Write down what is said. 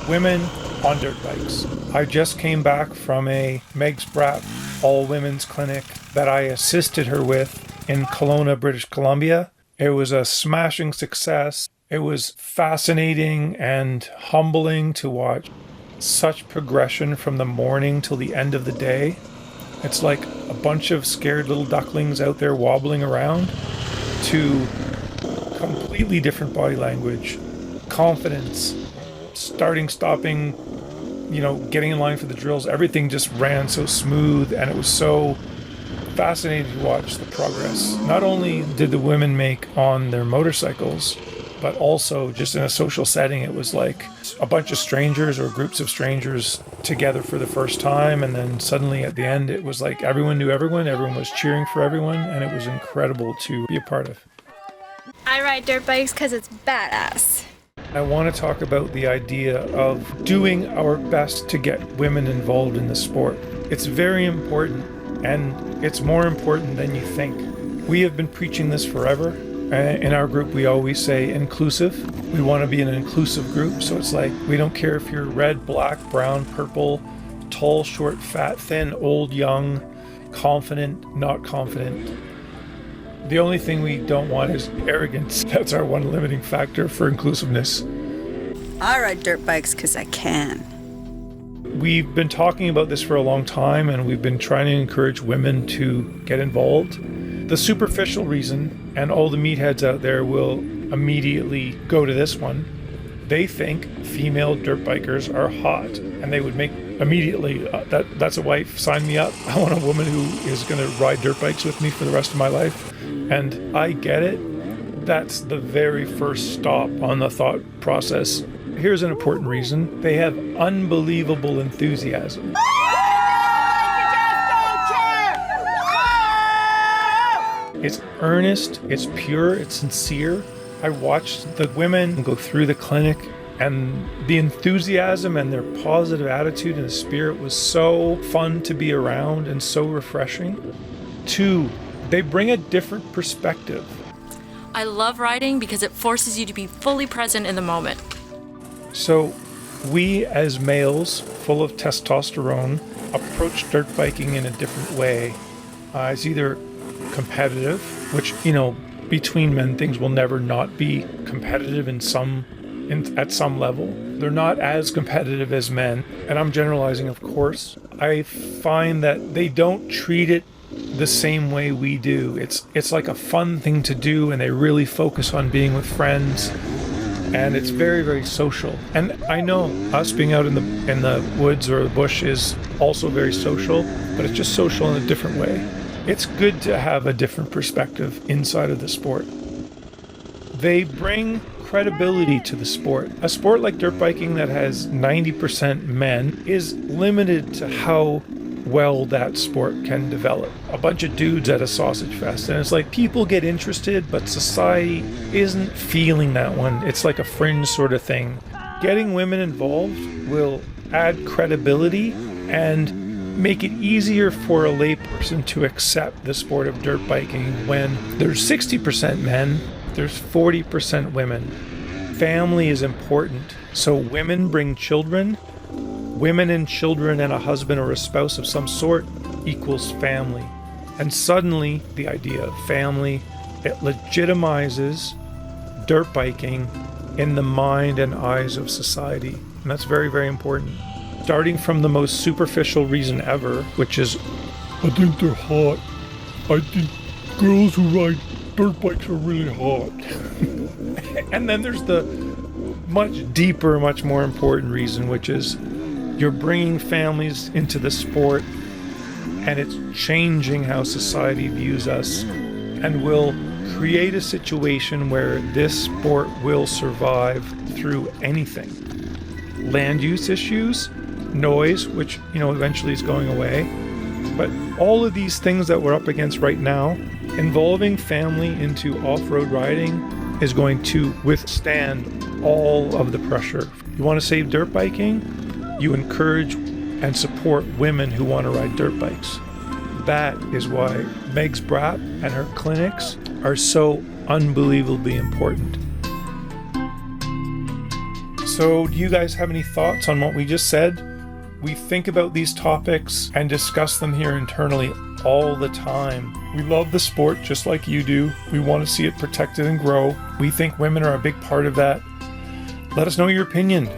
women on dirt bikes. I just came back from a Meg's Brat all-women's clinic that I assisted her with in Kelowna, British Columbia. It was a smashing success. It was fascinating and humbling to watch such progression from the morning till the end of the day. It's like a bunch of scared little ducklings out there wobbling around to completely different body language, confidence, starting, stopping, getting in line for the drills. Everything just ran so smooth, and it was so fascinating to watch the progress. Not only did the women make on their motorcycles, but also just in a social setting. It was like a bunch of strangers or groups of strangers together for the first time, and then suddenly at the end it was like everyone knew everyone was cheering for everyone, and it was incredible to be a part of. I ride dirt bikes because it's badass. I want to talk about the idea of doing our best to get women involved in the sport. It's very important, and it's more important than you think. We have been preaching this forever. In our group, we always say inclusive. We want to be an inclusive group, so it's like we don't care if you're red, black, brown, purple, tall, short, fat, thin, old, young, confident, not confident. The only thing we don't want is arrogance. That's our one limiting factor for inclusiveness. I ride dirt bikes because I can. We've been talking about this for a long time, and we've been trying to encourage women to get involved. The superficial reason, and all the meatheads out there will immediately go to this one, they think female dirt bikers are hot, and they would make immediately, that's a wife, sign me up. I want a woman who is going to ride dirt bikes with me for the rest of my life. And I get it. That's the very first stop on the thought process. Here's an important reason. They have unbelievable enthusiasm. It's earnest, it's pure, it's sincere. I watched the women go through the clinic, and the enthusiasm and their positive attitude and the spirit was so fun to be around and so refreshing. 2, they bring a different perspective. I love riding because it forces you to be fully present in the moment. So we as males, full of testosterone, approach dirt biking in a different way. It's either competitive, which, between men things will never not be competitive at some level. They're not as competitive as men, and I'm generalizing, of course. I find that they don't treat it the same way we do. It's like a fun thing to do, and they really focus on being with friends, and it's very, very social. And I know us being out in the woods or the bush is also very social, but it's just social in a different way. It's good to have a different perspective inside of the sport. They bring credibility to the sport. A sport like dirt biking that has 90% men is limited to how well that sport can develop. A bunch of dudes at a sausage fest, and it's like people get interested, but society isn't feeling that one. It's like a fringe sort of thing. Getting women involved will add credibility and make it easier for a layperson to accept the sport of dirt biking when there's 60% men, there's 40% women. Family is important. So women bring children. Women and children and a husband or a spouse of some sort equals family. And suddenly the idea of family, it legitimizes dirt biking in the mind and eyes of society. And that's very, very important. Starting from the most superficial reason ever, which is, I think they're hot. I think girls who ride dirt bikes are really hot. And then there's the much deeper, much more important reason, which is you're bringing families into the sport, and it's changing how society views us, and will create a situation where this sport will survive through anything. Land use issues, noise, which eventually is going away, but all of these things that we're up against right now, involving family into off-road riding is going to withstand all of the pressure. You want to save dirt biking? You encourage and support women who want to ride dirt bikes. That is why Meg's Brat and her clinics are so unbelievably important. So, do you guys have any thoughts on what we just said? We think about these topics and discuss them here internally all the time. We love the sport just like you do. We want to see it protected and grow. We think women are a big part of that. Let us know your opinion.